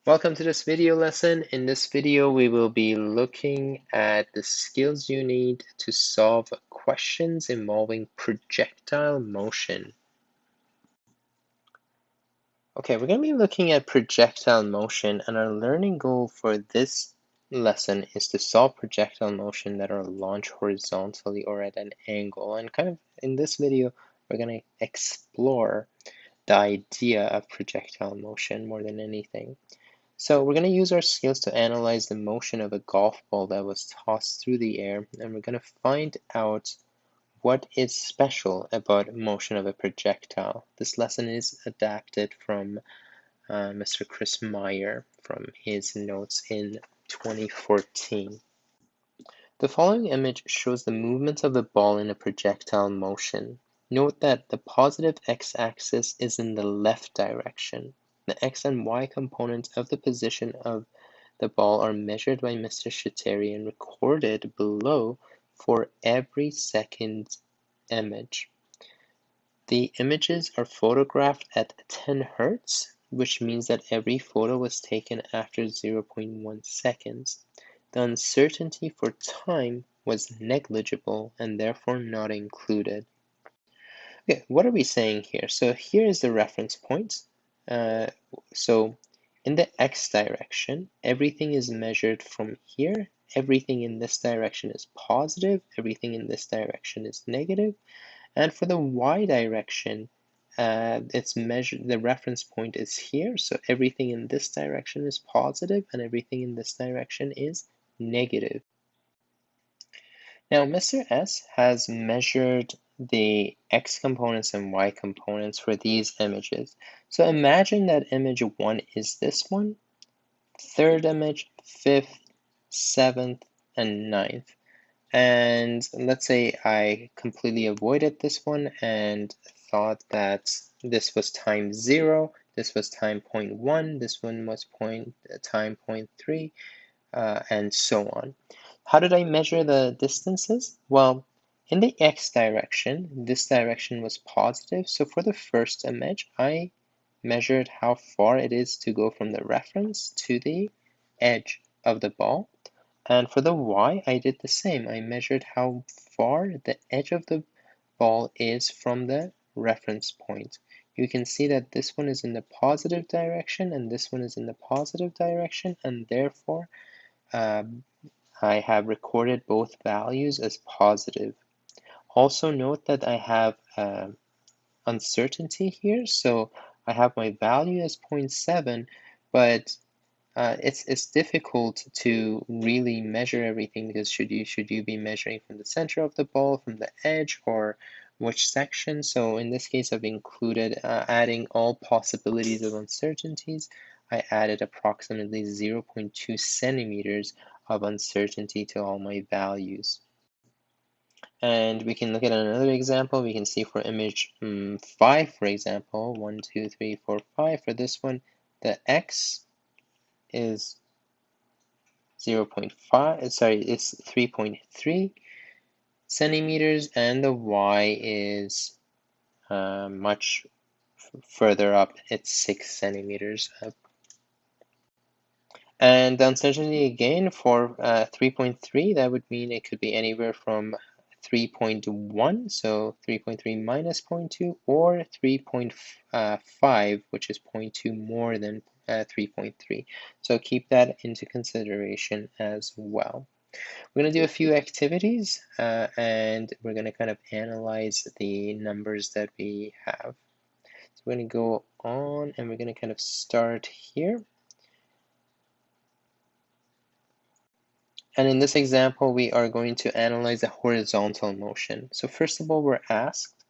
Welcome to this video lesson. In this video, we will be looking at the skills you need to solve questions involving projectile motion. Okay, we're going to be looking at projectile motion, and our learning goal for this lesson is to solve projectile motion that are launched horizontally or at an angle. And kind of in this video, we're going to explore the idea of projectile motion more than anything. So we're going to use our skills to analyze the motion of a golf ball that was tossed through the air, and we're going to find out what is special about motion of a projectile. This lesson is adapted from Mr. Chris Meyer from his notes in 2014. The following image shows the movement of the ball in a projectile motion. Note that the positive x-axis is in the left direction. The x and y components of the position of the ball are measured by Mr. Shateri and recorded below for every second image. The images are photographed at 10 Hz, which means that every photo was taken after 0.1 seconds. The uncertainty for time was negligible and therefore not included. Okay, what are we saying here? So here is the reference point. So in the x direction, everything is measured from here. Everything in this direction is positive. Everything in this direction is negative. And for the y direction, it's measured. The reference point is here. So everything in this direction is positive, and everything in this direction is negative. Now, Mr. S has measured the x components and y components for these images. So imagine that image 1 is this one, third image, fifth, seventh, and ninth. And let's say I completely avoided this one and thought that this was time 0, this was time 0.1, this one was time 0.3, and so on. How did I measure the distances? Well, in the x direction, this direction was positive. So for the first image, I measured how far it is to go from the reference to the edge of the ball. And for the y, I did the same. I measured how far the edge of the ball is from the reference point. You can see that this one is in the positive direction and this one is in the positive direction, and therefore I have recorded both values as positive. Also note that I have uncertainty here, so I have my value as 0.7, but it's difficult to really measure everything because should you be measuring from the center of the ball, from the edge, or which section? So in this case, I've included adding all possibilities of uncertainties. I added approximately 0.2 centimeters of uncertainty to all my values. And we can look at another example. We can see for image 5, for example, 1, 2, 3, 4, 5. For this one, the x is 0.5, sorry, it's 3.3 centimeters, and the y is much further up. It's 6 centimeters up. And the uncertainty again for 3.3, that would mean it could be anywhere from 3.1, so 3.3 minus 0.2, or 3.5, which is 0.2 more than 3.3. So keep that into consideration as well. We're going to do a few activities and we're going to kind of analyze the numbers that we have. So we're going to go on and we're going to kind of start here. And in this example, we are going to analyze the horizontal motion. So first of all, we're asked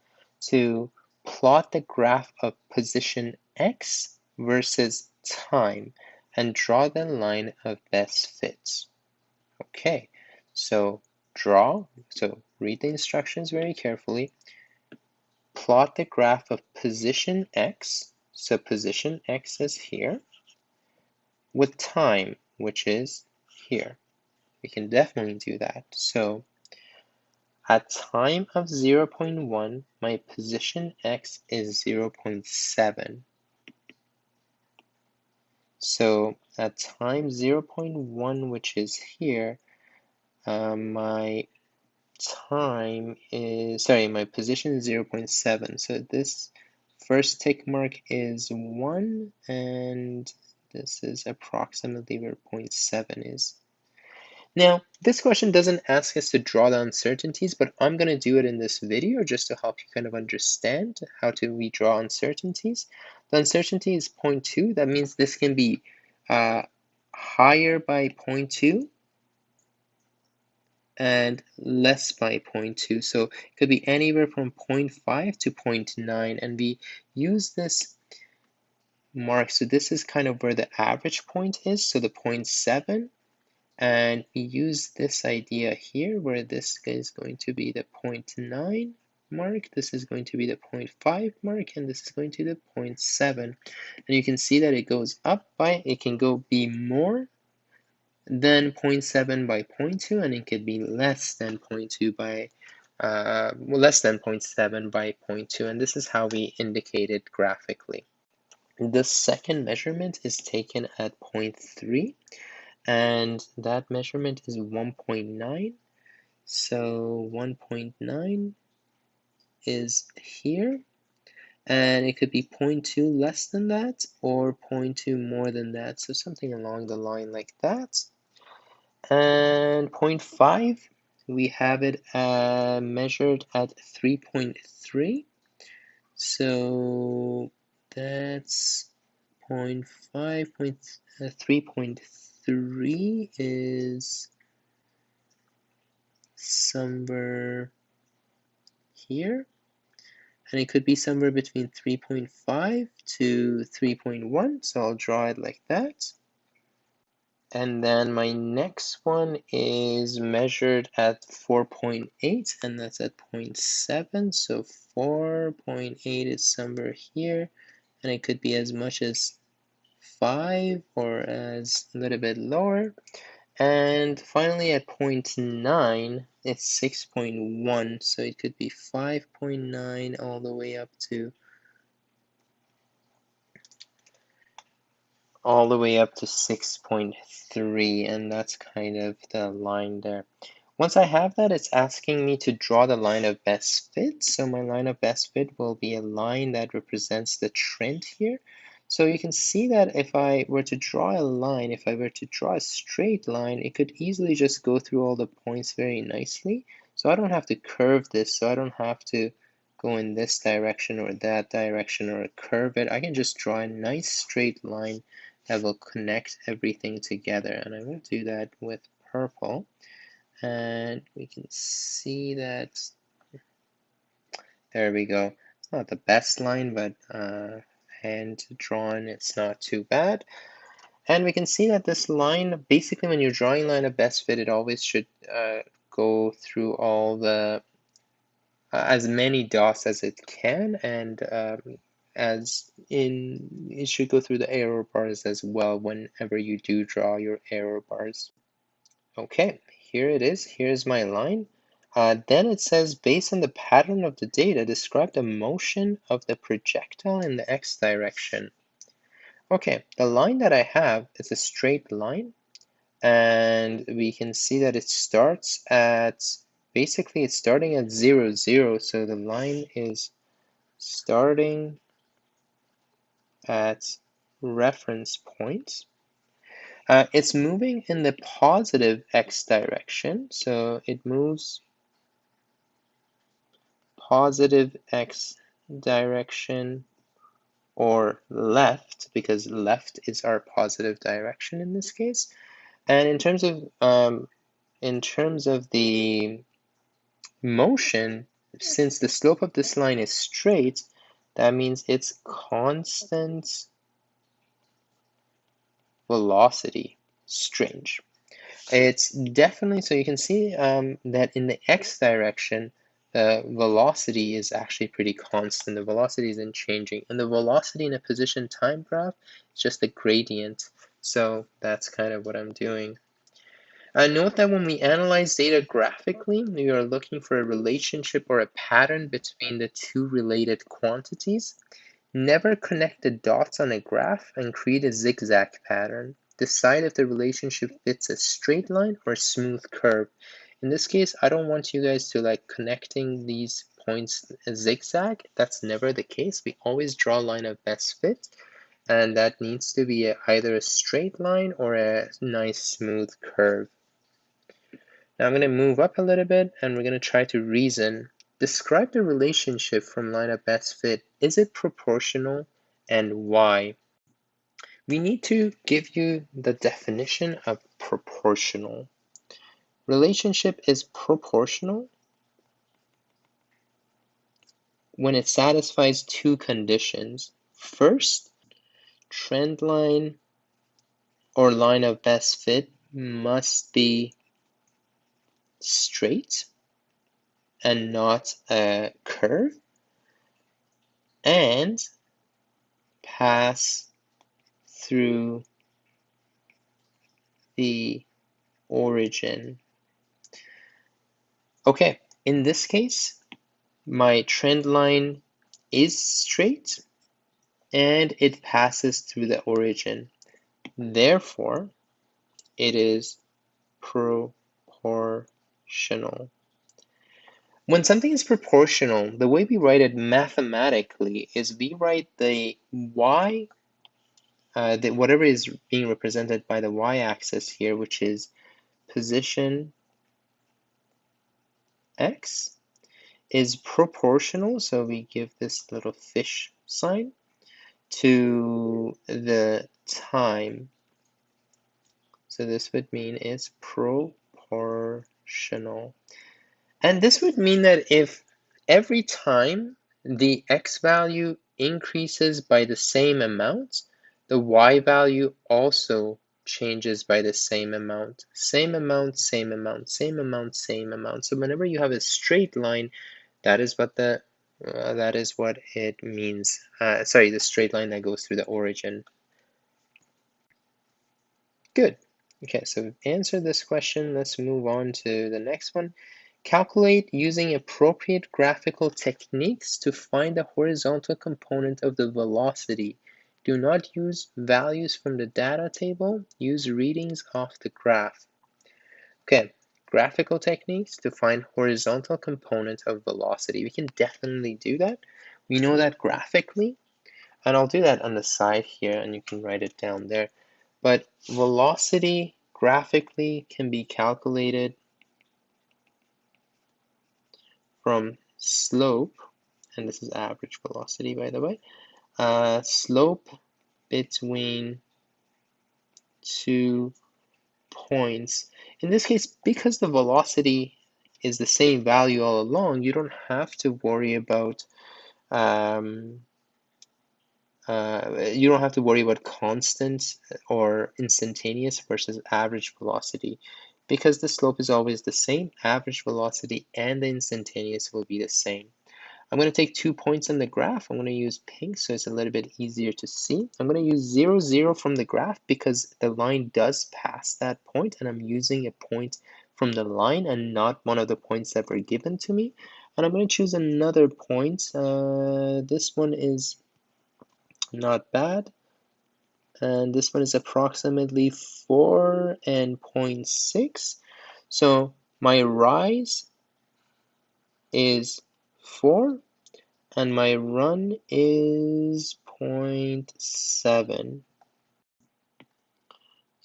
to plot the graph of position x versus time and draw the line of best fits. Okay, so read the instructions very carefully. Plot the graph of position x, so position x is here, with time, which is here. We can definitely do that. So at time of 0.1, my position x is 0.7. So at time 0.1, which is here, my my position is 0.7. So this first tick mark is 1, and this is approximately where 0.7 is. Now, this question doesn't ask us to draw the uncertainties, but I'm going to do it in this video just to help you kind of understand how we draw uncertainties. The uncertainty is 0.2. That means this can be higher by 0.2 and less by 0.2. So it could be anywhere from 0.5 to 0.9, and we use this mark. So this is kind of where the average point is, so the 0.7. And we use this idea here where this is going to be the 0.9 mark, this is going to be the 0.5 mark, and this is going to be the 0.7. And you can see that it goes up by, it can be more than 0.7 by 0.2, and it could be less than 0.2 by, less than 0.7 by 0.2, and this is how we indicate it graphically. The second measurement is taken at 0.3. And that measurement is 1.9. So 1.9 is here, and it could be 0.2 less than that or 0.2 more than that. So something along the line like that. And 0.5, we have it measured at 3.3. So that's 0.5, 3.3 is somewhere here, and it could be somewhere between 3.5 to 3.1, so I'll draw it like that. And then my next one is measured at 4.8, and that's at 0.7, so 4.8 is somewhere here, and it could be as much as 5 or as a little bit lower. And finally at 0.9, it's 6.1, so it could be 5.9 all the way up to 6.3, and that's kind of the line there. Once I have that, it's asking me to draw the line of best fit. So my line of best fit will be a line that represents the trend here. So you can see that if I were to draw a line, if I were to draw a straight line, it could easily just go through all the points very nicely. So I don't have to curve this, so I don't have to go in this direction or that direction or curve it. I can just draw a nice straight line that will connect everything together. And I will do that with purple. And we can see that, there we go. It's not the best line, but hand drawn, it's not too bad. And we can see that this line, basically when you're drawing line of best fit, it always should go through all the, as many dots as it can, and it should go through the error bars as well whenever you do draw your error bars. Okay, here it is. Here's my line. Then it says, based on the pattern of the data, describe the motion of the projectile in the x direction. Okay, the line that I have is a straight line, and we can see that it starts at, basically it's starting at 0, 0, so the line is starting at reference point. It's moving in the positive x direction, so it moves positive x direction or left, because left is our positive direction in this case. And in terms of the motion, since the slope of this line is straight, that means it's constant velocity. Strange. It's definitely, so you can see that in the x direction, the velocity is actually pretty constant. The velocity isn't changing. And the velocity in a position time graph is just a gradient. So that's kind of what I'm doing. Note that when we analyze data graphically, we are looking for a relationship or a pattern between the two related quantities. Never connect the dots on a graph and create a zigzag pattern. Decide if the relationship fits a straight line or a smooth curve. In this case, I don't want you guys to like connecting these points a zigzag. That's never the case. We always draw a line of best fit, and that needs to be either a straight line or a nice smooth curve. Now I'm going to move up a little bit and we're going to try to reason. Describe the relationship from line of best fit. Is it proportional and why? We need to give you the definition of proportional. Relationship is proportional when it satisfies two conditions. First, trend line or line of best fit must be straight and not a curve, and pass through the origin. Okay, in this case, my trend line is straight and it passes through the origin. Therefore, it is proportional. When something is proportional, the way we write it mathematically is we write the y, whatever is being represented by the y-axis here, which is position x, is proportional, so we give this little fish sign, to the time. So this would mean it's proportional. And this would mean that if every time the x value increases by the same amount, the y value also changes by the same amount. Same amount, same amount, same amount, same amount. So whenever you have a straight line, that is what it means. Sorry, the straight line that goes through the origin. Good. Okay, so we've answered this question. Let's move on to the next one. Calculate using appropriate graphical techniques to find the horizontal component of the velocity. Do not use values from the data table. Use readings off the graph. Okay, graphical techniques to find horizontal component of velocity. We can definitely do that. We know that graphically, and I'll do that on the side here, and you can write it down there. But velocity graphically can be calculated from slope, and this is average velocity, by the way, slope between 2 points. In this case, because the velocity is the same value all along, you don't have to worry about constant or instantaneous versus average velocity. Because the slope is always the same, average velocity and the instantaneous will be the same. I'm going to take 2 points on the graph. I'm going to use pink so it's a little bit easier to see. I'm going to use 0, 0 from the graph because the line does pass that point, and I'm using a point from the line and not one of the points that were given to me. And I'm going to choose another point. This one is not bad. And this one is approximately 4 and 0.6. So my rise is 4 and my run is 0.7.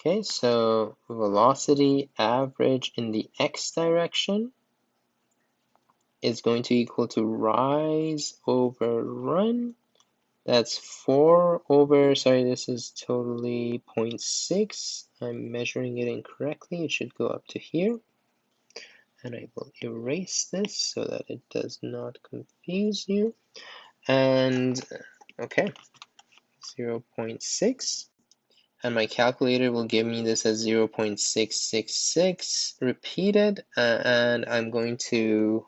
Okay, so velocity average in the x direction is going to equal to rise over run. That's 4 over, sorry, this is totally 0.6. I'm measuring it incorrectly. It should go up to here. And I will erase this so that it does not confuse you. And okay, 0.6. And my calculator will give me this as 0.666 repeated. And I'm going to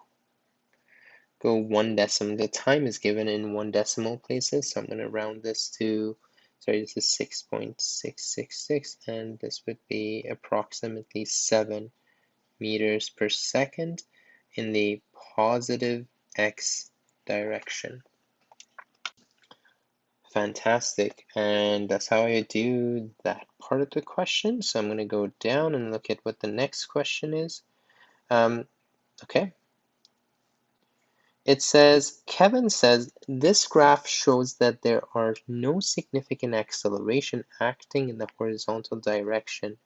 go 1 decimal. The time is given in 1 decimal places, so I'm going to round this to, sorry, this is 6.666, and this would be approximately 7 meters per second in the positive x direction. fantastic. And that's how I do that part of the question. So I'm going to go down and look at what the next question is. Okay. It says, Kevin says, this graph shows that there are no significant acceleration acting in the horizontal direction.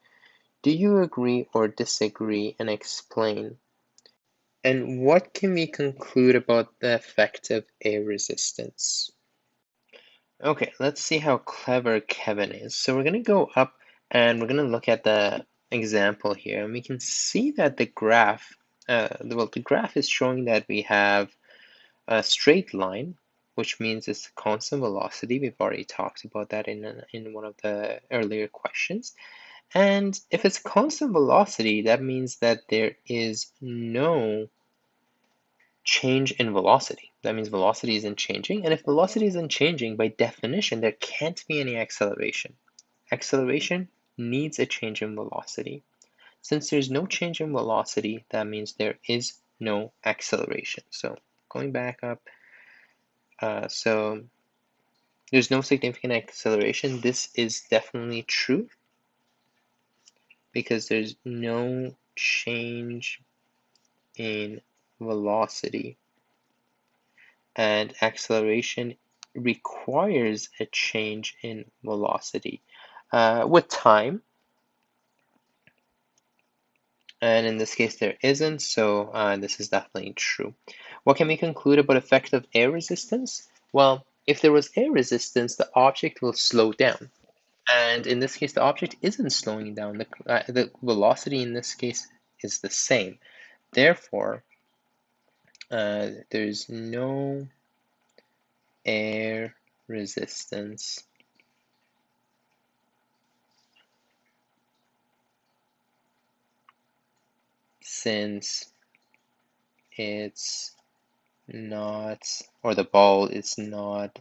Do you agree or disagree, and explain? And what can we conclude about the effect of air resistance? Okay, let's see how clever Kevin is. So we're going to go up and we're going to look at the example here, and we can see that the graph, the graph is showing that we have a straight line, which means it's a constant velocity. We've already talked about that in one of the earlier questions. And if it's constant velocity, that means that there is no change in velocity. That means velocity isn't changing. And if velocity isn't changing, by definition, there can't be any acceleration. Acceleration needs a change in velocity. Since there's no change in velocity, that means there is no acceleration. So going back up, so there's no significant acceleration. This is definitely true because there's no change in velocity, and acceleration requires a change in velocity with time. And in this case, there isn't, so this is definitely true. What can we conclude about effective air resistance? Well, if there was air resistance, the object will slow down. And in this case, the object isn't slowing down. The velocity in this case is the same. Therefore, there's no air resistance since it's not, or the ball is not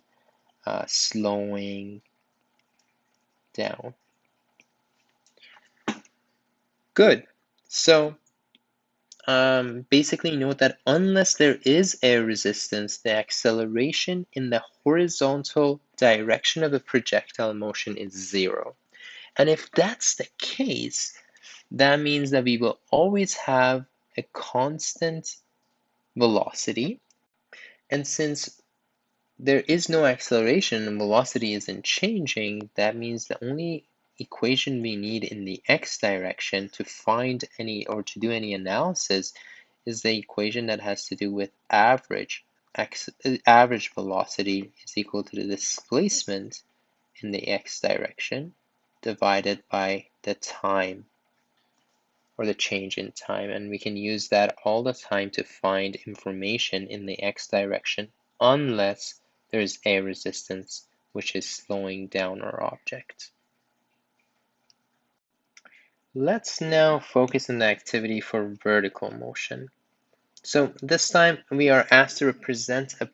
slowing down. Good. So basically note that unless there is air resistance, the acceleration in the horizontal direction of the projectile motion is zero. And if that's the case, that means that we will always have a constant velocity. And since there is no acceleration and velocity isn't changing, that means the only equation we need in the x direction to find any or to do any analysis is the equation that has to do with average velocity is equal to the displacement in the x direction divided by the time, or the change in time, and we can use that all the time to find information in the x direction unless there's air resistance, which is slowing down our object. Let's now focus on the activity for vertical motion. So this time we are asked to represent to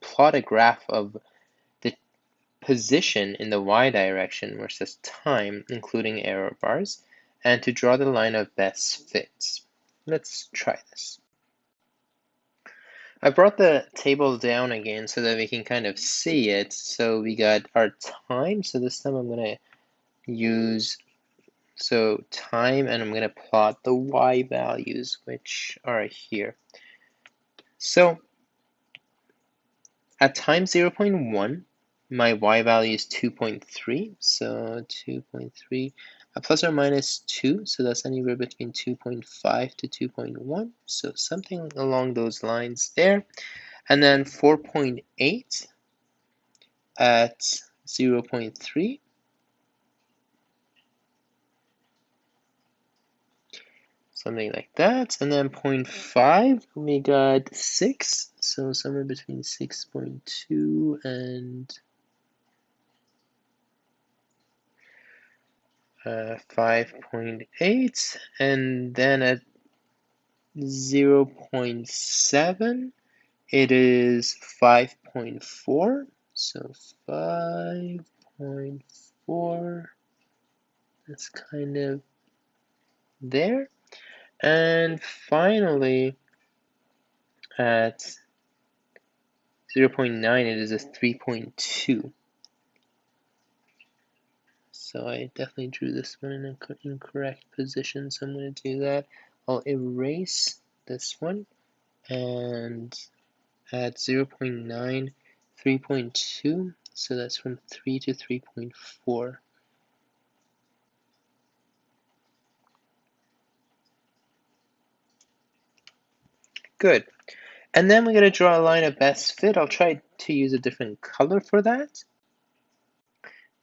plot a graph of the position in the y direction versus time, including error bars, and to draw the line of best fits. Let's try this. I brought the table down again so that we can kind of see it. So we got our time. So this time I'm going to use time, and I'm going to plot the y values, which are here. So at time 0.1, my y value is 2.3, so 2.3 plus or minus 2, so that's anywhere between 2.5 to 2.1, so something along those lines there. And then 4.8 at 0.3, something like that. And then 0.5, we got 6, so somewhere between 6.2 and 5.8, and then at 0.7 it is 5.4, so 5.4, that's kind of there. And finally at 0.9, it is a 3.2. So I definitely drew this one in an incorrect position, so I'm going to do that. I'll erase this one and add 0.9, 3.2, so that's from 3 to 3.4. Good. And then we're going to draw a line of best fit. I'll try to use a different color for that.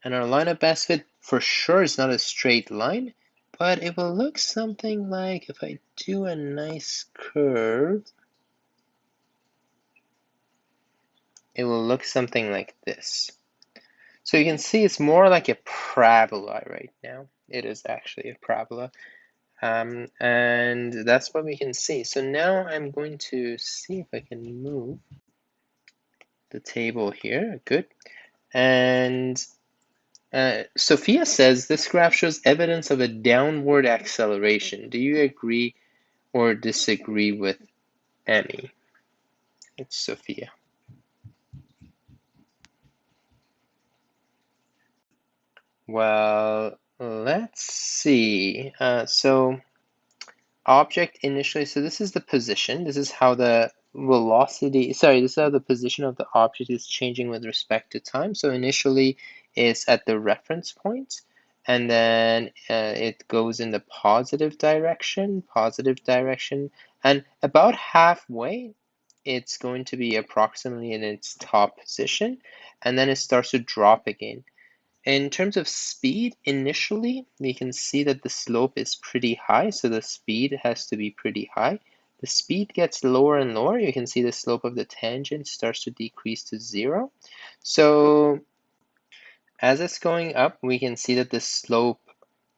And our line of best fit for sure is not a straight line, but it will look something like, if I do a nice curve, it will look something like this. So you can see it's more like a parabola right now. It is actually a parabola. And that's what we can see. So now I'm going to see if I can move the table here. Good. And Sophia says this graph shows evidence of a downward acceleration. Do you agree or disagree with Emmy? It's Sophia. Well, let's see. So object initially, so this is the position. This is how the velocity, sorry, this is how the position of the object is changing with respect to time. So initially it's at the reference point, and then it goes in the positive direction, and about halfway, it's going to be approximately in its top position, and then it starts to drop again. In terms of speed, initially, we can see that the slope is pretty high, so the speed has to be pretty high. The speed gets lower and lower. You can see the slope of the tangent starts to decrease to 0. So as it's going up, we can see that the slope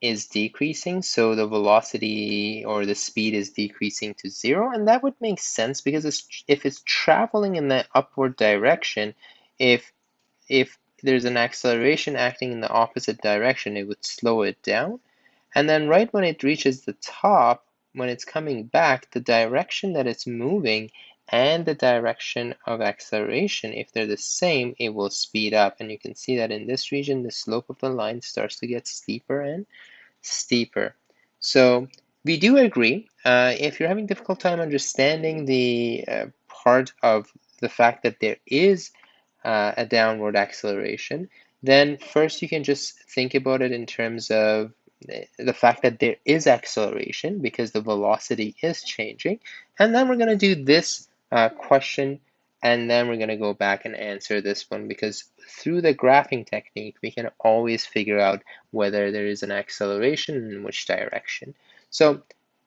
is decreasing, so the velocity or the speed is decreasing to 0, and that would make sense because if it's traveling in the upward direction, if there's an acceleration acting in the opposite direction, it would slow it down. And then right when it reaches the top, when it's coming back, the direction that it's moving and the direction of acceleration, if they're the same, it will speed up. And you can see that in this region, the slope of the line starts to get steeper and steeper. So we do agree. If you're having difficult time understanding the part of the fact that there is a downward acceleration, then first you can just think about it in terms of the fact that there is acceleration because the velocity is changing. And then we're going to do this question, and then we're going to go back and answer this one, because through the graphing technique, we can always figure out whether there is an acceleration and in which direction. So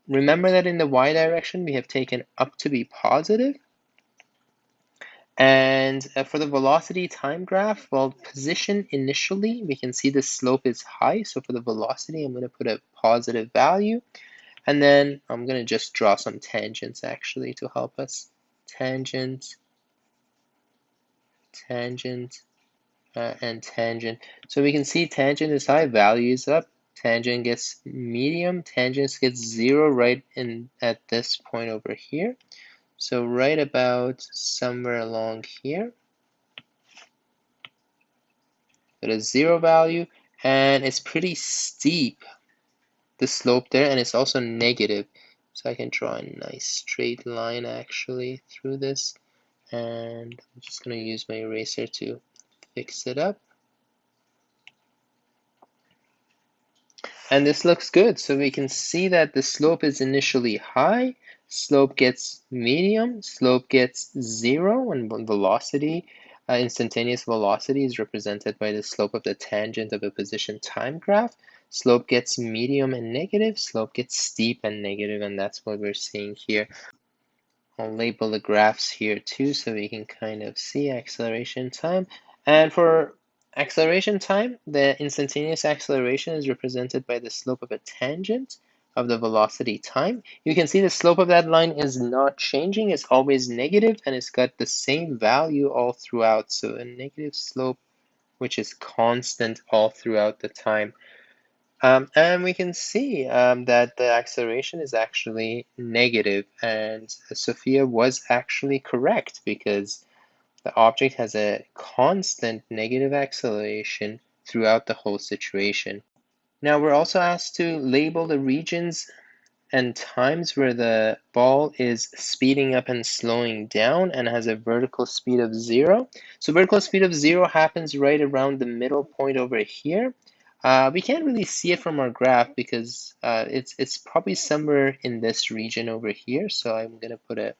remember that in the y direction, we have taken up to be positive. And for the velocity time graph, well, position initially, we can see the slope is high. So for the velocity, I'm going to put a positive value. And then I'm going to just draw some tangents actually to help us. Tangent, tangent, and tangent. So we can see tangent is high, value is up. Tangent gets medium, tangent gets 0 right in at this point over here. So right about somewhere along here. It is 0 value, and it's pretty steep, the slope there, and it's also negative. So I can draw a nice straight line actually through this, and I'm just going to use my eraser to fix it up. And this looks good. So we can see that the slope is initially high, slope gets medium, slope gets 0, and velocity, instantaneous velocity is represented by the slope of the tangent of a position time graph. Slope gets medium and negative, slope gets steep and negative, and that's what we're seeing here. I'll label the graphs here too so we can kind of see acceleration time. And for acceleration time, the instantaneous acceleration is represented by the slope of a tangent of the velocity time. You can see the slope of that line is not changing, it's always negative, and it's got the same value all throughout. So a negative slope which is constant all throughout the time. And we can see that the acceleration is actually negative, and Sophia was actually correct because The object has a constant negative acceleration throughout the whole situation. Now we're also asked to label the regions and times where the ball is speeding up and slowing down and has a vertical speed of 0. So vertical speed of 0 happens right around the middle point over here. We can't really see it from our graph because it's probably somewhere in this region over here. So I'm going to put a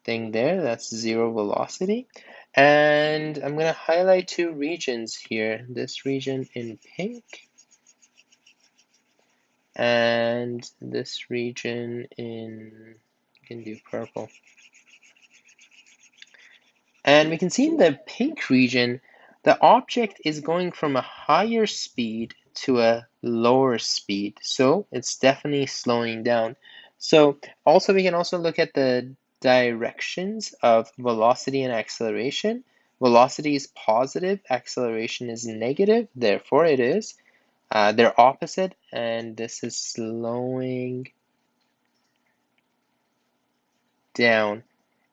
thing there. That's 0 velocity. And I'm going to highlight two regions here. This region in pink and this region in, you can do purple. And we can see in the pink region, the object is going from a higher speed to a lower speed. So it's definitely slowing down. So also we can also look at the directions of velocity and acceleration. Velocity is positive, acceleration is negative, therefore it is. They're opposite, and this is slowing down.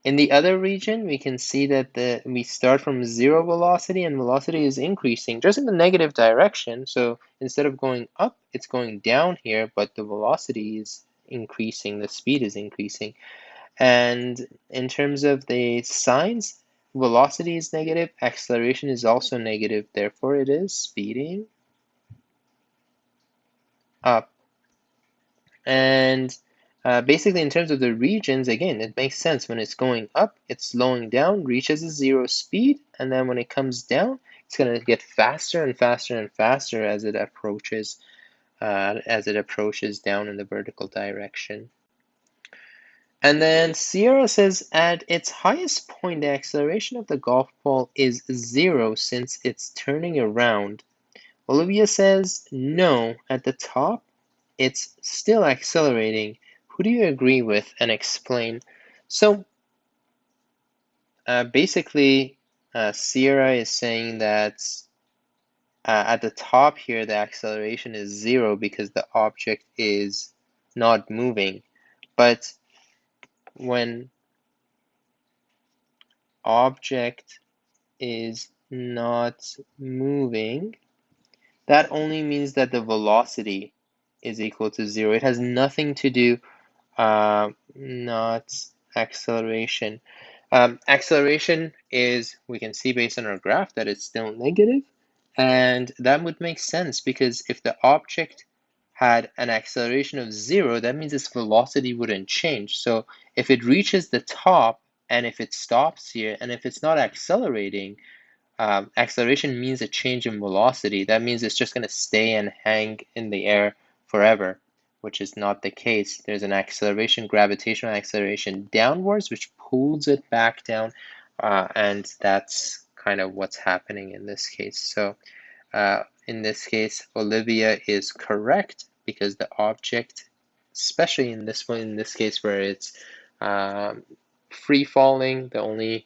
In the other region, we can see that we start from 0 velocity and velocity is increasing just in the negative direction. So instead of going up, it's going down here, but the velocity is increasing, the speed is increasing. And in terms of the signs, velocity is negative, acceleration is also negative, therefore it is speeding up. And basically, in terms of the regions, again, it makes sense. When it's going up, it's slowing down, reaches a 0 speed, and then when it comes down, it's going to get faster and faster and faster as it approaches down in the vertical direction. And then Sierra says at its highest point, the acceleration of the golf ball is 0 since it's turning around. Olivia says no, at the top it's still accelerating. Who do you agree with and explain? So basically, Sierra is saying that at the top here, the acceleration is 0 because the object is not moving. But when object is not moving, that only means that the velocity is equal to 0. It has nothing to do not acceleration. Acceleration is, we can see based on our graph that it's still negative, and that would make sense because if the object had an acceleration of 0, that means its velocity wouldn't change. So if it reaches the top and if it stops here and if it's not accelerating, acceleration means a change in velocity. That means it's just going to stay and hang in the air forever, which is not the case. There's an acceleration, gravitational acceleration downwards, which pulls it back down, and that's kind of what's happening in this case. So in this case, Olivia is correct because the object, especially in this one, in this case where it's free falling, the only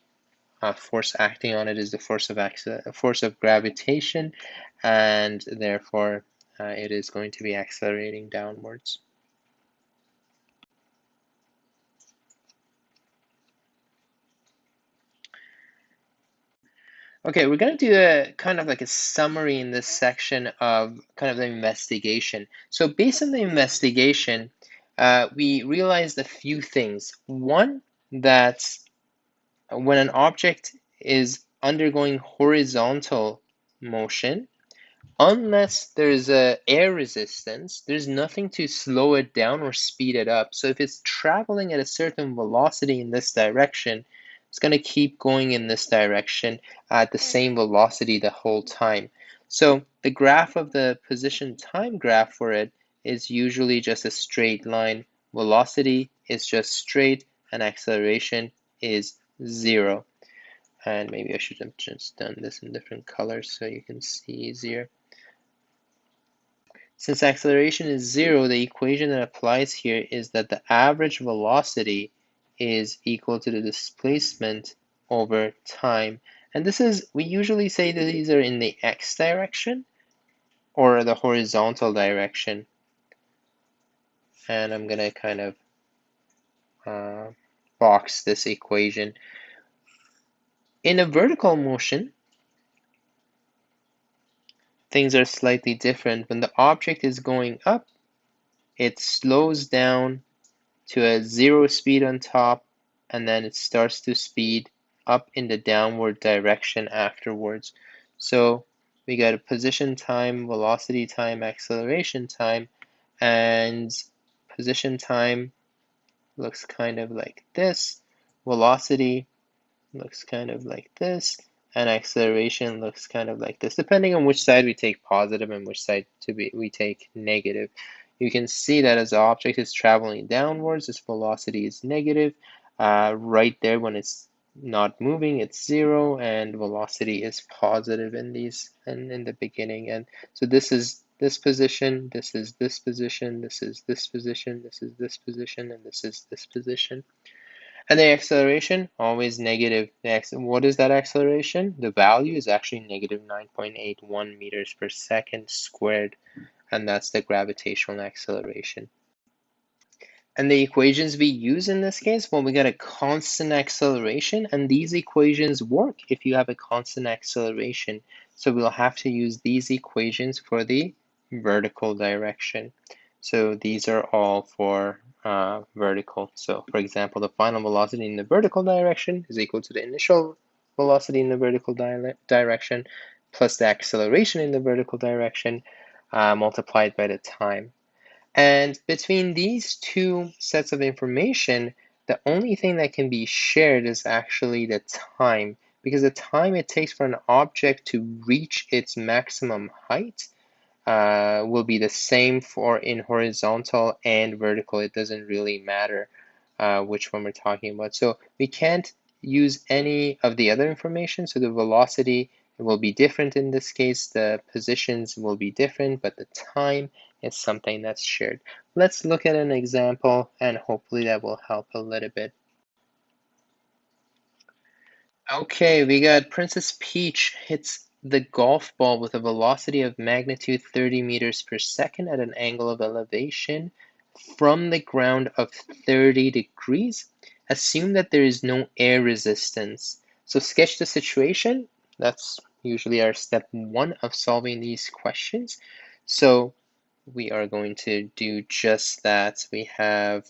force acting on it is the force of gravitation, and therefore it is going to be accelerating downwards. Okay, we're going to do a kind of like a summary in this section of kind of the investigation. So based on the investigation, we realized a few things. One, that when an object is undergoing horizontal motion, unless there's a air resistance, there's nothing to slow it down or speed it up. So if it's traveling at a certain velocity in this direction, it's going to keep going in this direction at the same velocity the whole time. So the graph of the position time graph for it is usually just a straight line. Velocity is just straight and acceleration is 0. And maybe I should have just done this in different colors so you can see easier. Since acceleration is 0, the equation that applies here is that the average velocity is equal to the displacement over time. And this is, we usually say that these are in the x direction or the horizontal direction. And I'm going to kind of box this equation. In a vertical motion, things are slightly different. When the object is going up, it slows down to a 0 speed on top, and then it starts to speed up in the downward direction afterwards. So we got a position time, velocity time, acceleration time, and position time looks kind of like this. Velocity looks kind of like this, and acceleration looks kind of like this, depending on which side we take positive and which side we take negative. You can see that as the object is traveling downwards, its velocity is negative. Right there, when it's not moving, it's 0, and velocity is positive in these and in the beginning. And so this is this position, this is this position, this is this position, this is this position, and this is this position. And the acceleration, always negative. What is that acceleration? The value is actually negative 9.81 meters per second squared, and that's the gravitational acceleration. And the equations we use in this case, well, we got a constant acceleration, and these equations work if you have a constant acceleration. So we'll have to use these equations for the vertical direction. So these are all for vertical. So for example, the final velocity in the vertical direction is equal to the initial velocity in the vertical direction plus the acceleration in the vertical direction multiplied by the time. And between these two sets of information, the only thing that can be shared is actually the time, because the time it takes for an object to reach its maximum height will be the same for in horizontal and vertical. It doesn't really matter which one we're talking about. So we can't use any of the other information. So the velocity will be different in this case. The positions will be different, but the time is something that's shared. Let's look at an example, and hopefully that will help a little bit. Okay, we got Princess Peach hits the golf ball with a velocity of magnitude 30 meters per second at an angle of elevation from the ground of 30 degrees. Assume that there is no air resistance. So sketch the situation. That's usually our step 1 of solving these questions. So we are going to do just that. We have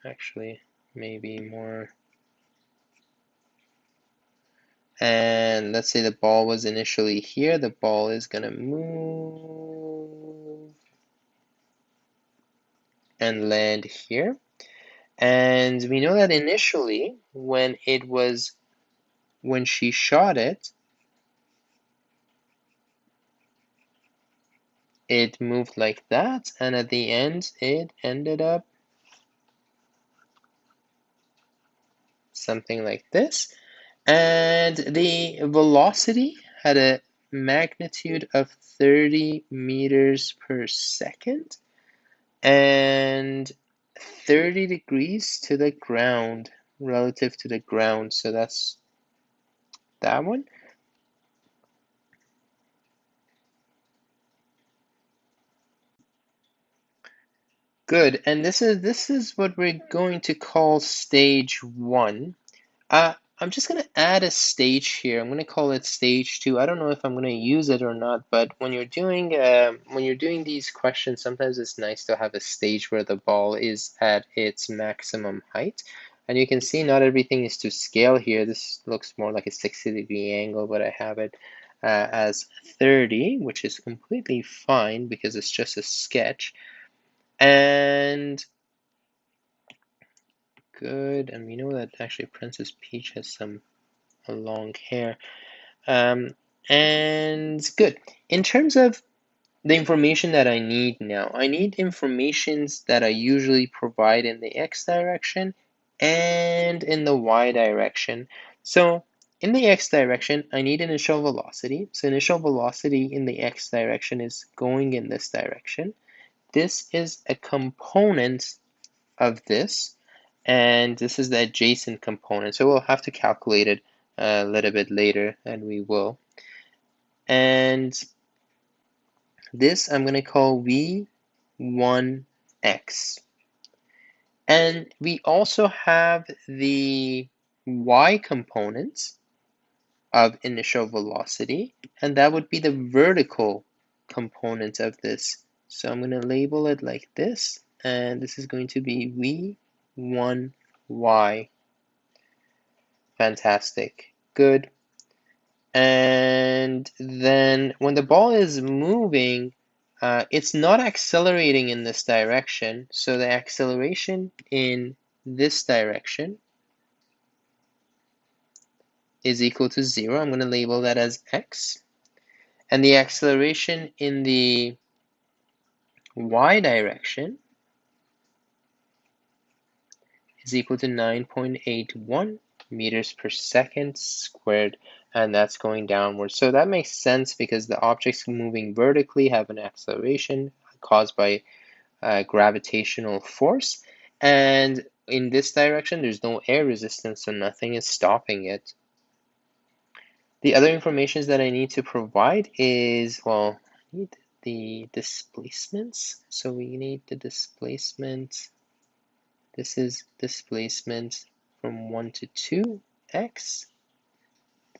actually maybe more. And let's say the ball was initially here. The ball is going to move and land here. And we know that initially, when she shot it, it moved like that, and at the end, it ended up something like this. And the velocity had a magnitude of 30 meters per second and 30 degrees to the ground, relative to the ground. So that's that one. Good. And this is what we're going to call stage 1. I'm just going to add a stage here. I'm going to call it stage 2. I don't know if I'm going to use it or not, but when you're doing these questions, sometimes it's nice to have a stage where the ball is at its maximum height. And you can see not everything is to scale here. This looks more like a 60-degree angle, but I have it as 30, which is completely fine because it's just a sketch. And good, and we know that actually Princess Peach has some long hair. And good. In terms of the information that I need now, I need informations that I usually provide in the x direction and in the y direction. So in the x direction, I need initial velocity. So initial velocity in the x direction is going in this direction. This is a component of this, and this is the adjacent component. So we'll have to calculate it a little bit later, and we will. And this I'm going to call V1x. And we also have the y components of initial velocity, and that would be the vertical component of this. So I'm going to label it like this, and this is going to be v1y. Fantastic. Good. And then when the ball is moving, it's not accelerating in this direction. So the acceleration in this direction is equal to 0. I'm going to label that as x. And the acceleration in the y direction is equal to 9.81 meters per second squared, and that's going downwards. So that makes sense because the objects moving vertically have an acceleration caused by gravitational force, and in this direction there's no air resistance, so nothing is stopping it. The other information that I need to provide is, well, I need the displacements. So we need the displacement. This is displacement from 1 to 2, x.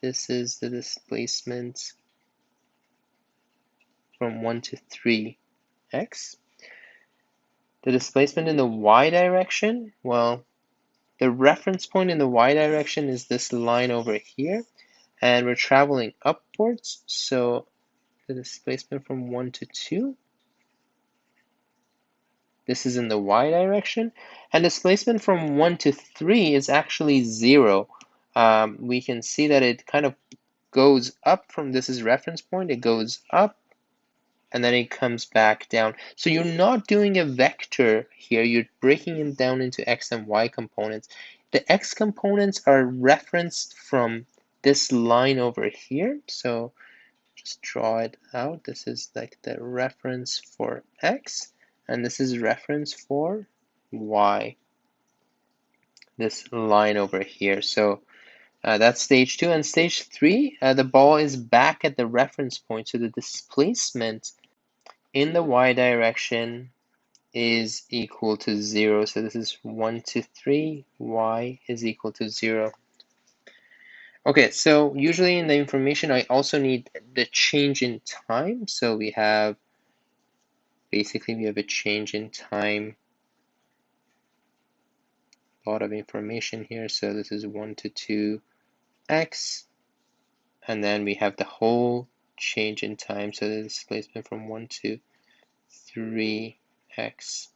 This is the displacement from 1 to 3, x. The displacement in the y direction, well, the reference point in the y direction is this line over here, and we're traveling upwards, so the displacement from 1 to 2, this is in the y direction, and displacement from 1 to 3 is actually 0. We can see that it kind of goes up from this is reference point, it goes up, and then it comes back down. So you're not doing a vector here, you're breaking it down into x and y components. The x components are referenced from this line over here, so just draw it out. This is like the reference for x, and this is reference for y, this line over here. So that's stage 2. And stage 3, the ball is back at the reference point, so the displacement in the y direction is equal to 0. So this is 1 to 3, y is equal to 0. Okay, so usually in the information I also need the change in time. So we have basically we have a change in time, a lot of information here. So this is 1 to 2 x, and then we have the whole change in time. So the displacement from 1 to 3 x.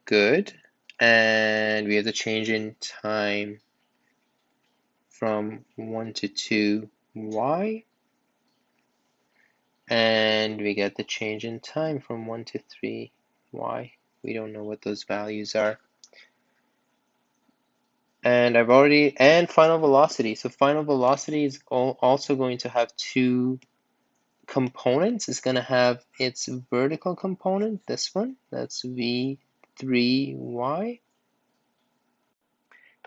Good. And we have the change in time from 1 to 2 y, and we get the change in time from 1 to 3 y. We don't know what those values are. And and final velocity. So final velocity is also going to have two components. It's going to have its vertical component, this one, that's v3y,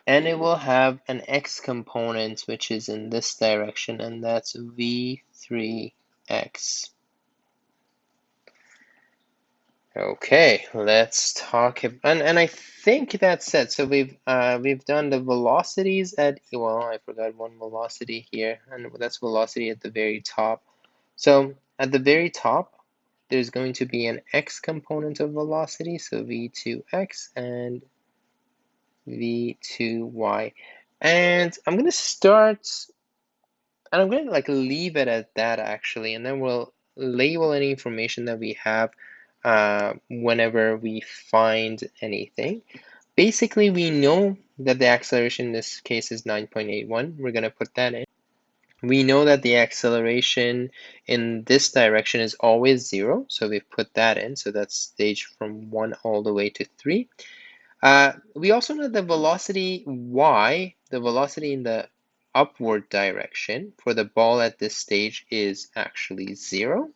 and it will have an x component, which is in this direction, and that's v3x. Okay, let's talk and I think that's it. So we've done the velocities at, well, I forgot one velocity here, and that's velocity at the very top. So at the very top, there's going to be an x component of velocity, so v2x and v2y. And I'm going to start, and I'm going to like leave it at that actually, and then we'll label any information that we have whenever we find anything. Basically, we know that the acceleration in this case is 9.81. We're going to put that in. We know that the acceleration in this direction is always 0, so we've put that in. So that's stage from 1 all the way to 3. We also know the velocity y, the velocity in the upward direction for the ball at this stage is actually 0.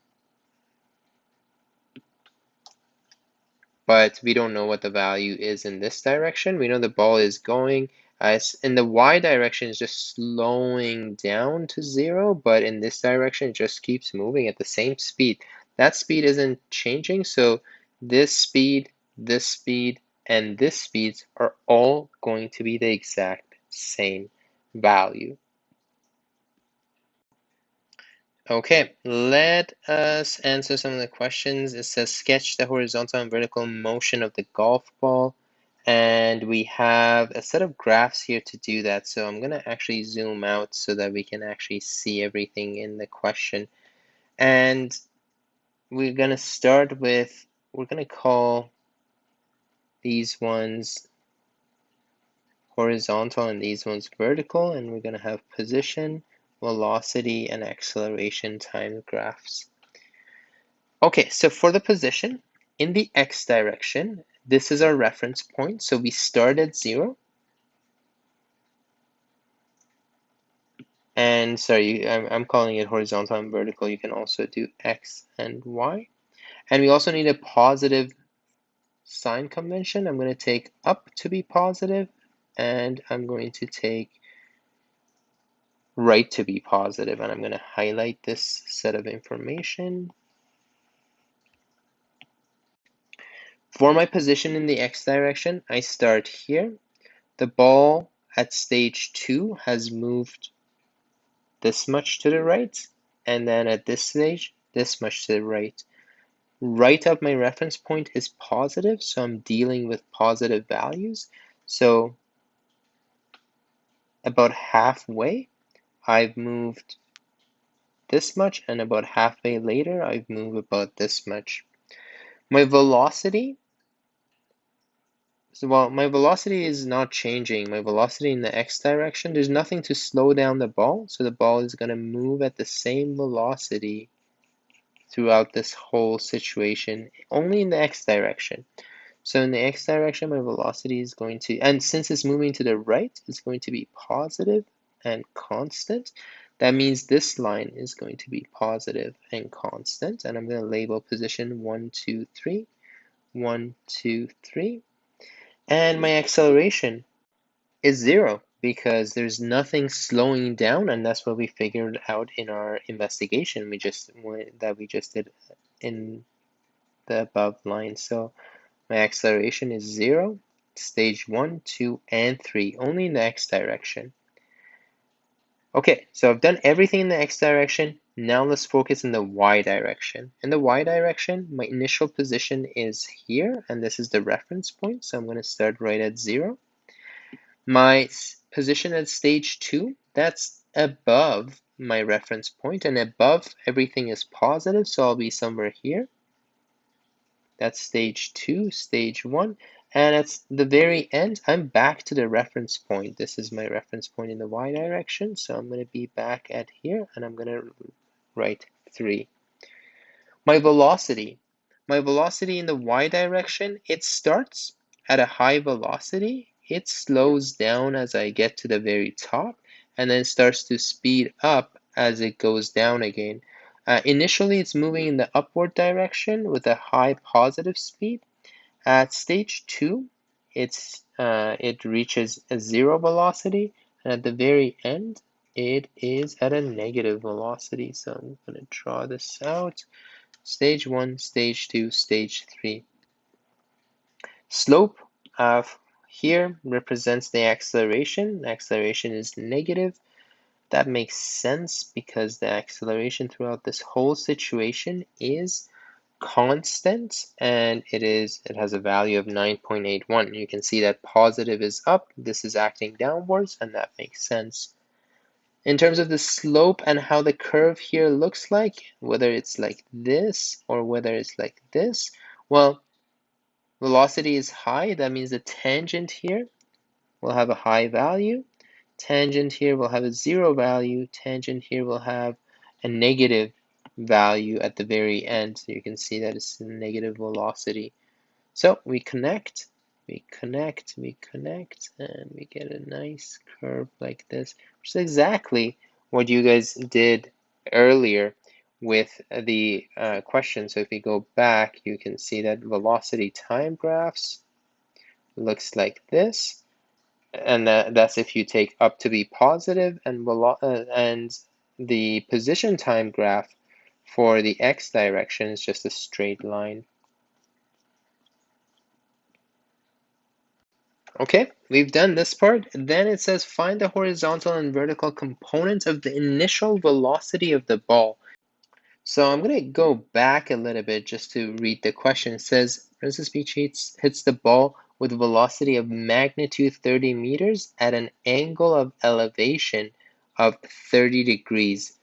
But we don't know what the value is in this direction. We know the ball is going in the y direction is just slowing down to 0, but in this direction it just keeps moving at the same speed. That speed isn't changing, so this speed, and this speed are all going to be the exact same value. Okay, let us answer some of the questions. It says sketch the horizontal and vertical motion of the golf ball. And we have a set of graphs here to do that. So I'm going to actually zoom out so that we can actually see everything in the question. And we're going to start with, we're going to call these ones horizontal and these ones vertical. And we're going to have position, velocity, and acceleration time graphs. Okay, so for the position, in the x direction, this is our reference point. So we start at 0. And sorry, I'm calling it horizontal and vertical. You can also do x and y. And we also need a positive sign convention. I'm going to take up to be positive, and I'm going to take right to be positive. And I'm going to highlight this set of information. For my position in the x direction, I start here. The ball at stage 2 has moved this much to the right, and then at this stage, this much to the right. Right of my reference point is positive, so I'm dealing with positive values. So about halfway, I've moved this much, and about halfway later, I've moved about this much. My velocity, well, my velocity is not changing. My velocity in the x direction, there's nothing to slow down the ball, so the ball is going to move at the same velocity throughout this whole situation, only in the x direction. So in the x direction, my velocity is going to, and since it's moving to the right, it's going to be positive and constant. That means this line is going to be positive and constant, and I'm going to label position 1, 2, 3, 1, 2, 3. And my acceleration is 0 because there's nothing slowing down, and that's what we figured out in our investigation that we just did in the above line. So my acceleration is 0, stage 1, 2, and 3, only in the x direction. Okay, so I've done everything in the x direction. Now let's focus in the y direction. In the y direction, my initial position is here, and this is the reference point, so I'm going to start right at 0. My position at stage 2, that's above my reference point, and above everything is positive, so I'll be somewhere here. That's stage 2, stage 1. And at the very end, I'm back to the reference point. This is my reference point in the y direction. So I'm going to be back at here, and I'm going to write 3. My velocity. My velocity in the y direction, it starts at a high velocity. It slows down as I get to the very top, and then starts to speed up as it goes down again. Initially, it's moving in the upward direction with a high positive speed. At stage 2, it reaches a 0 velocity, and at the very end, it is at a negative velocity. So I'm going to draw this out. Stage 1, stage 2, stage 3. Slope here represents the acceleration. The acceleration is negative. That makes sense because the acceleration throughout this whole situation is constant, and it has a value of 9.81. You can see that positive is up, this is acting downwards, and that makes sense. In terms of the slope and how the curve here looks like, whether it's like this or whether it's like this, well, velocity is high, that means the tangent here will have a high value. Tangent here will have a 0 value. Tangent here will have a negative value at the very end. So you can see that it's a negative velocity. So we connect, we connect, we connect, and we get a nice curve like this, which is exactly what you guys did earlier with the question. So if we go back, you can see that velocity time graphs looks like this. And that's if you take up to be positive, and the position time graph for the x direction is just a straight line. Okay, we've done this part. Then it says find the horizontal and vertical components of the initial velocity of the ball. So I'm going to go back a little bit just to read the question. It says Princess Peach hits the ball with a velocity of magnitude 30 meters at an angle of elevation of 30 degrees.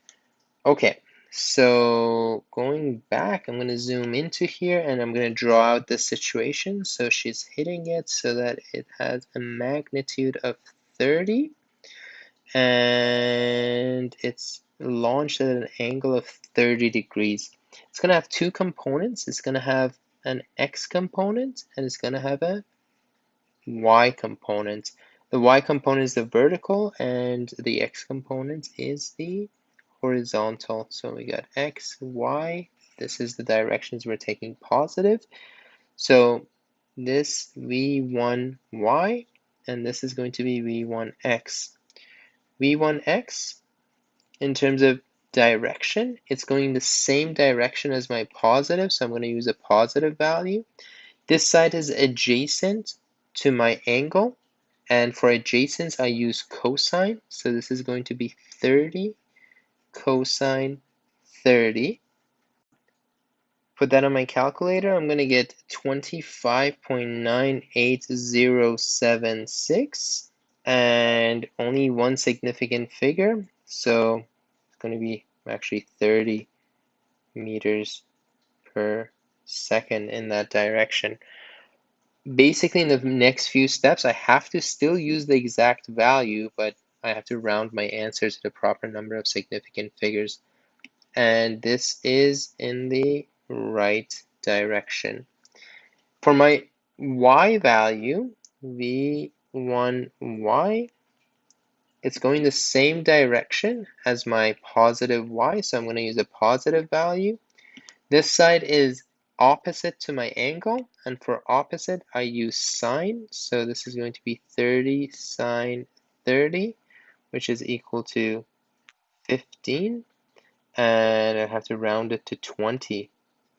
Okay, so going back, I'm going to zoom into here and I'm going to draw out the situation. So she's hitting it so that it has a magnitude of 30 and it's launched at an angle of 30 degrees. It's going to have two components. It's going to have an x component and it's going to have a y component. The y component is the vertical and the x component is the horizontal. So we got x, y. This is the directions we're taking positive. So this v1y and this is going to be v1x. v1x in terms of direction, it's going the same direction as my positive, so I'm going to use a positive value. This side is adjacent to my angle, and for adjacent, I use cosine, so this is going to be 30 cosine 30. Put that on my calculator, I'm going to get 25.98076, and only one significant figure, so it's going to be actually 30 meters per second in that direction. Basically, in the next few steps, I have to still use the exact value, but I have to round my answer to the proper number of significant figures. And this is in the right direction. For my y value, v1y, it's going the same direction as my positive y, so I'm going to use a positive value. This side is opposite to my angle, and for opposite, I use sine. So this is going to be 30 sine 30, which is equal to 15. And I have to round it to 20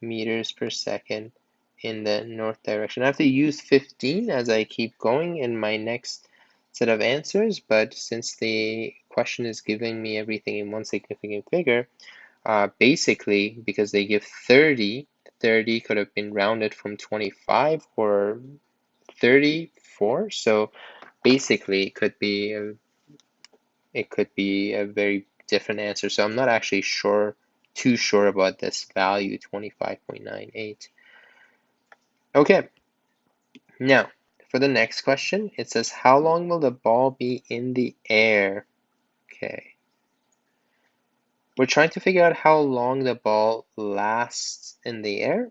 meters per second in the north direction. I have to use 15 as I keep going in my next set of answers, but since the question is giving me everything in one significant figure, basically, because they give 30, 30 could have been rounded from 25 or 34. So basically, it could be a very different answer. So I'm not actually too sure about this value, 25.98. Okay, now for the next question, it says, how long will the ball be in the air? Okay. We're trying to figure out how long the ball lasts in the air.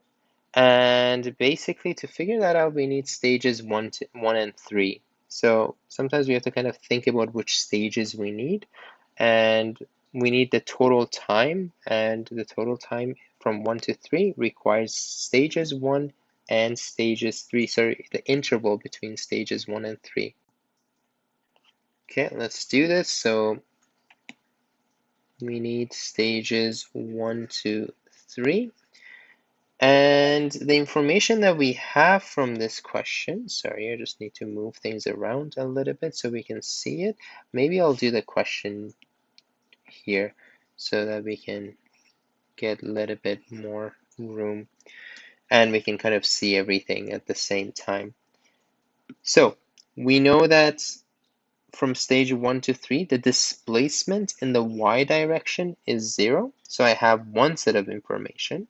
And basically, to figure that out, we need stages 1 and 3. So sometimes we have to kind of think about which stages we need. And we need the total time. And the total time from 1 to 3 requires stages 1 and stages 3. Sorry, the interval between stages 1 and 3. Okay, let's do this. So we need stages 1 to 3. And the information that we have from this question, sorry, I just need to move things around a little bit so we can see it. Maybe I'll do the question here so that we can get a little bit more room and we can kind of see everything at the same time. So we know that from stage 1 to 3, the displacement in the y direction is 0. So I have one set of information.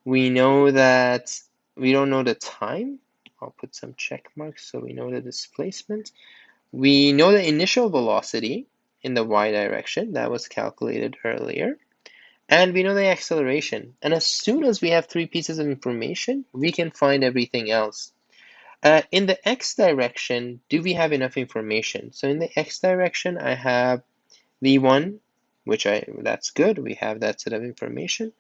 We know that we don't know the time. I'll put some check marks so we know the displacement. We know the initial velocity in the y direction. That was calculated earlier. And we know the acceleration. And as soon as we have 3 pieces of information, we can find everything else. In the x direction, do we have enough information? So in the x direction, I have v1, that's good. We have that set of information.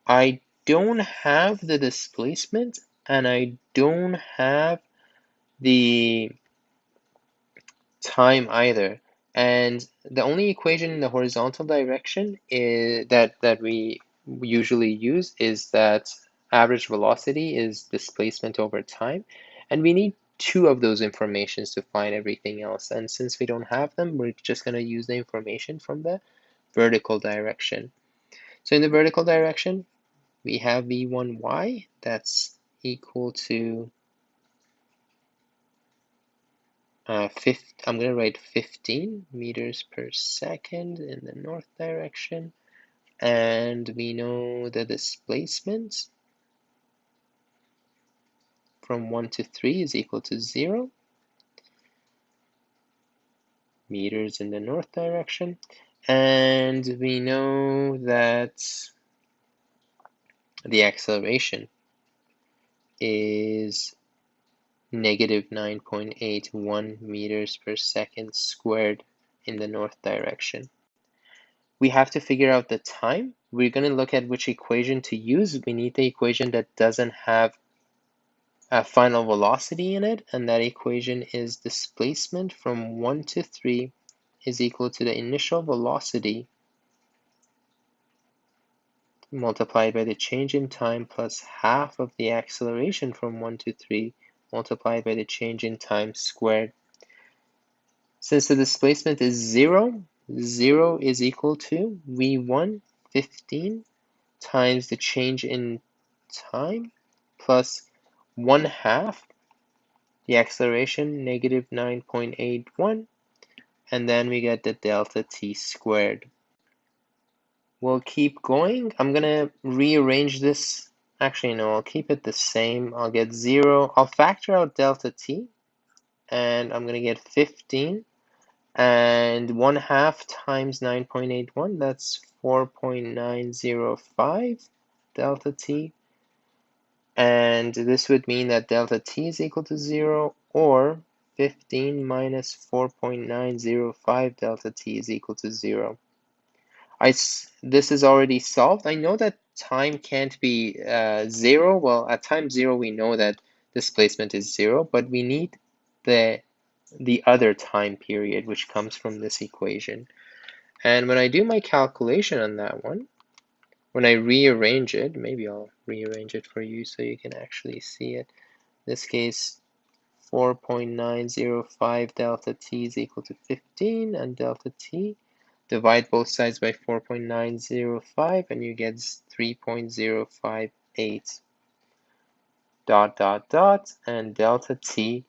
I don't have the displacement and I don't have the time either. And the only equation in the horizontal direction is that we usually use is that average velocity is displacement over time. And we need two of those informations to find everything else. And since we don't have them, we're just going to use the information from the vertical direction. So in the vertical direction, we have v1y that's equal to I'm going to write 15 meters per second in the north direction. And we know the displacement from 1 to 3 is equal to 0 meters in the north direction. And we know that the acceleration is negative 9.81 meters per second squared in the north direction. We have to figure out the time. We're going to look at which equation to use. We need the equation that doesn't have a final velocity in it, and that equation is displacement from 1 to 3 is equal to the initial velocity multiplied by the change in time plus half of the acceleration from 1 to 3 multiplied by the change in time squared. Since the displacement is 0, 0 is equal to v1, 15, times the change in time plus 1/2 the acceleration, negative 9.81, and then we get the delta t squared. We'll keep going. I'm gonna rearrange this. Actually, no, I'll keep it the same. I'll get 0. I'll factor out delta t, and I'm gonna get 15. And 1/2 times 9.81, that's 4.905 delta t. And this would mean that delta t is equal to 0, or 15 minus 4.905 delta t is equal to 0. This is already solved. I know that time can't be 0. Well, at time 0, we know that displacement is 0, but we need the other time period, which comes from this equation. And when I do my calculation on that one, when I rearrange it, maybe I'll rearrange it for you so you can actually see it. In this case, 4.905 delta t is equal to 15, and delta t, divide both sides by 4.905, and you get 3.058 dot dot dot, and delta t,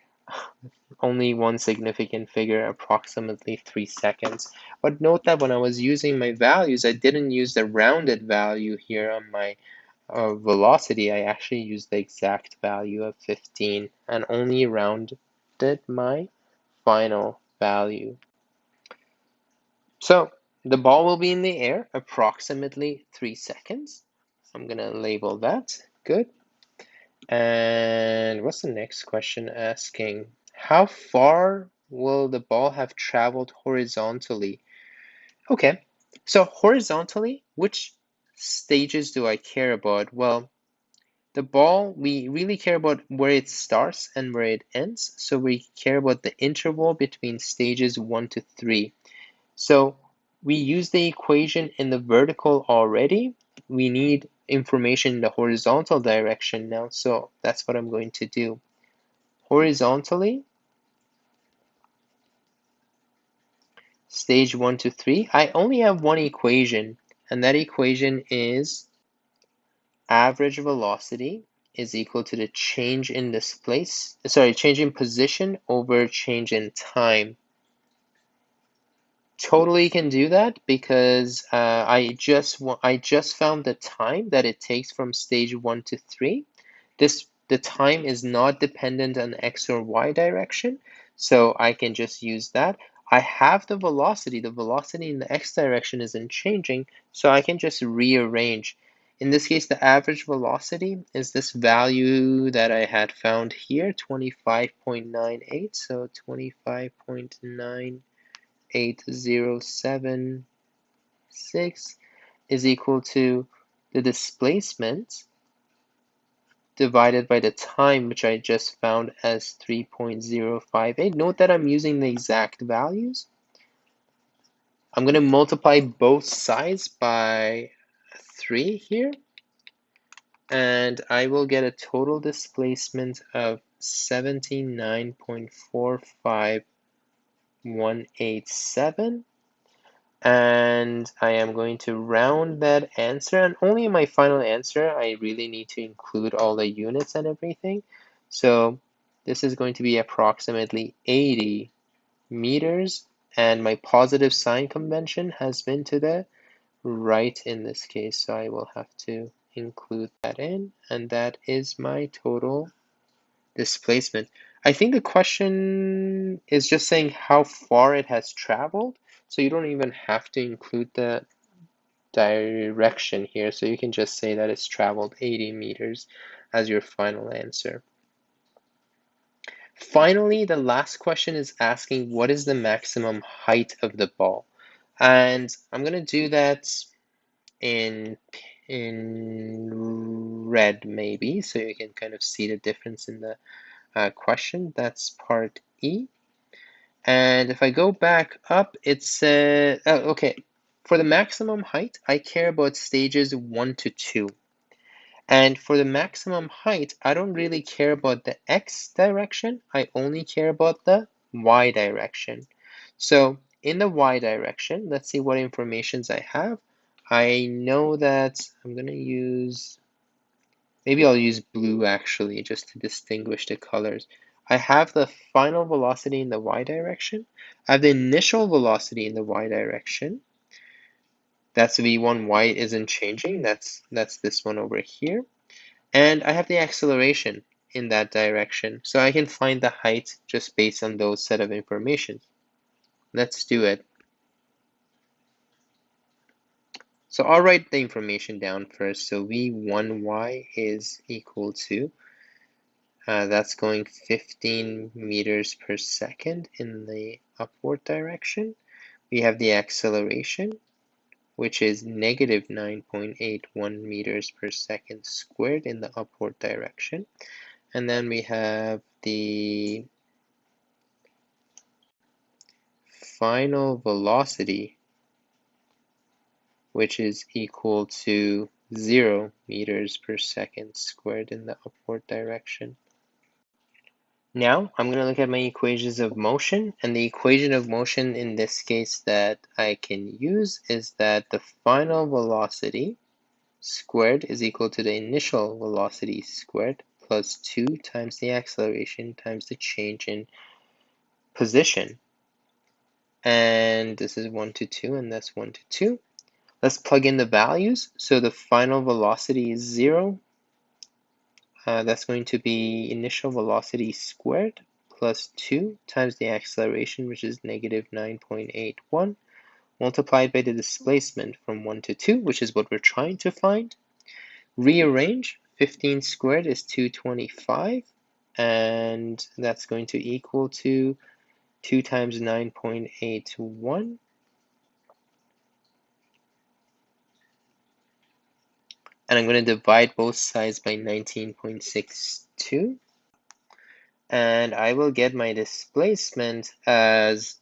only one significant figure, approximately 3 seconds. But note that when I was using my values, I didn't use the rounded value here on my velocity. I actually used the exact value of 15 and only rounded my final value. So the ball will be in the air approximately 3 seconds. I'm gonna label that. Good. And what's the next question asking? How far will the ball have traveled horizontally? Okay, so horizontally, which stages do I care about? Well, the ball, we really care about where it starts and where it ends. So we care about the interval between stages 1 to 3. So we use the equation in the vertical already. We need information in the horizontal direction now, so that's what I'm going to do. Horizontally, stage 1 to 3, I only have one equation, and that equation is average velocity is equal to the change in change in position over change in time. Totally can do that because I just found the time that it takes from stage 1 to 3. The time is not dependent on x or y direction, so I can just use that. I have the velocity. The velocity in the x direction isn't changing, so I can just rearrange. In this case, the average velocity is this value that I had found here, 25.98. So 25.98. 8076 is equal to the displacement divided by the time, which I just found as 3.058. Note that I'm using the exact values. I'm going to multiply both sides by 3 here, and I will get a total displacement of 79.45187, and I am going to round that answer, and only in my final answer I really need to include all the units and everything. So this is going to be approximately 80 meters, and my positive sign convention has been to the right in this case, so I will have to include that in, and that is my total displacement. I think the question is just saying how far it has traveled, so you don't even have to include the direction here, so you can just say that it's traveled 80 meters as your final answer. Finally, the last question is asking what is the maximum height of the ball? And I'm going to do that in red maybe, so you can kind of see the difference in the question. That's part E. And if I go back up, it says, okay, for the maximum height, I care about stages 1 to 2. And for the maximum height, I don't really care about the x direction, I only care about the y direction. So in the y direction, let's see what informations I have. I know that I'm going to use, maybe I'll use blue actually, just to distinguish the colors. I have the final velocity in the y direction. I have the initial velocity in the y direction. That's v1, y isn't changing. That's this one over here. And I have the acceleration in that direction. So I can find the height just based on those set of information. Let's do it. So I'll write the information down first. So v1y is equal to, that's going 15 meters per second in the upward direction. We have the acceleration, which is negative 9.81 meters per second squared in the upward direction. And then we have the final velocity, which is equal to 0 meters per second squared in the upward direction. Now I'm going to look at my equations of motion, and the equation of motion in this case that I can use is that the final velocity squared is equal to the initial velocity squared plus 2 times the acceleration times the change in position. And this is 1 to 2, and that's 1 to 2. Let's plug in the values. So the final velocity is 0. That's going to be initial velocity squared plus 2 times the acceleration, which is negative 9.81, multiplied by the displacement from 1 to 2, which is what we're trying to find. Rearrange, 15 squared is 225, and that's going to equal to 2 times 9.81. And I'm going to divide both sides by 19.62. And I will get my displacement as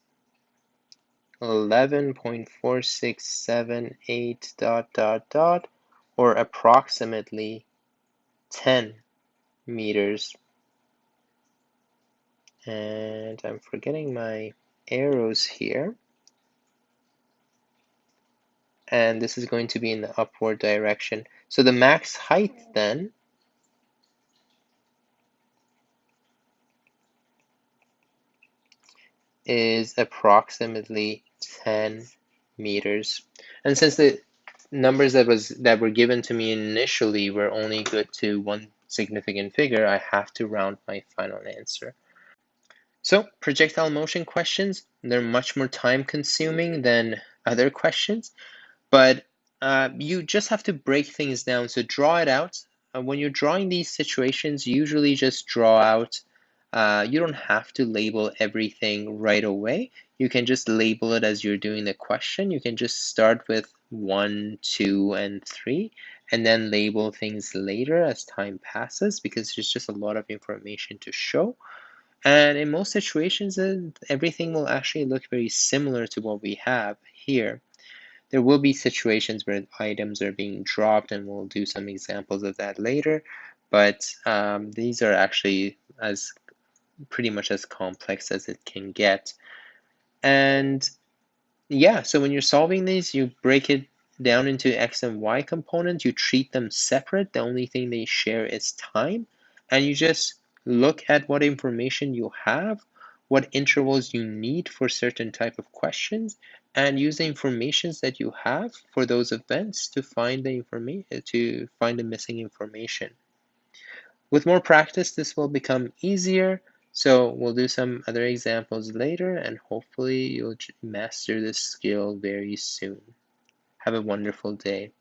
11.4678 dot dot dot, or approximately 10 meters. And I'm forgetting my arrows here. And this is going to be in the upward direction. So the max height then is approximately 10 meters. And since the numbers that were given to me initially were only good to one significant figure, I have to round my final answer. So projectile motion questions, they're much more time consuming than other questions, but you just have to break things down. So draw it out. When you're drawing these situations, usually just draw out. You don't have to label everything right away. You can just label it as you're doing the question. You can just start with 1, 2, and 3, and then label things later as time passes, because there's just a lot of information to show. And in most situations, everything will actually look very similar to what we have here. There will be situations where items are being dropped, and we'll do some examples of that later, but these are actually as pretty much as complex as it can get. And yeah, so when you're solving these, you break it down into X and Y components. You treat them separate. The only thing they share is time. And you just look at what information you have, what intervals you need for certain type of questions, and use the informations that you have for those events to find the missing information. With more practice, this will become easier. So we'll do some other examples later, and hopefully you'll master this skill very soon. Have a wonderful day.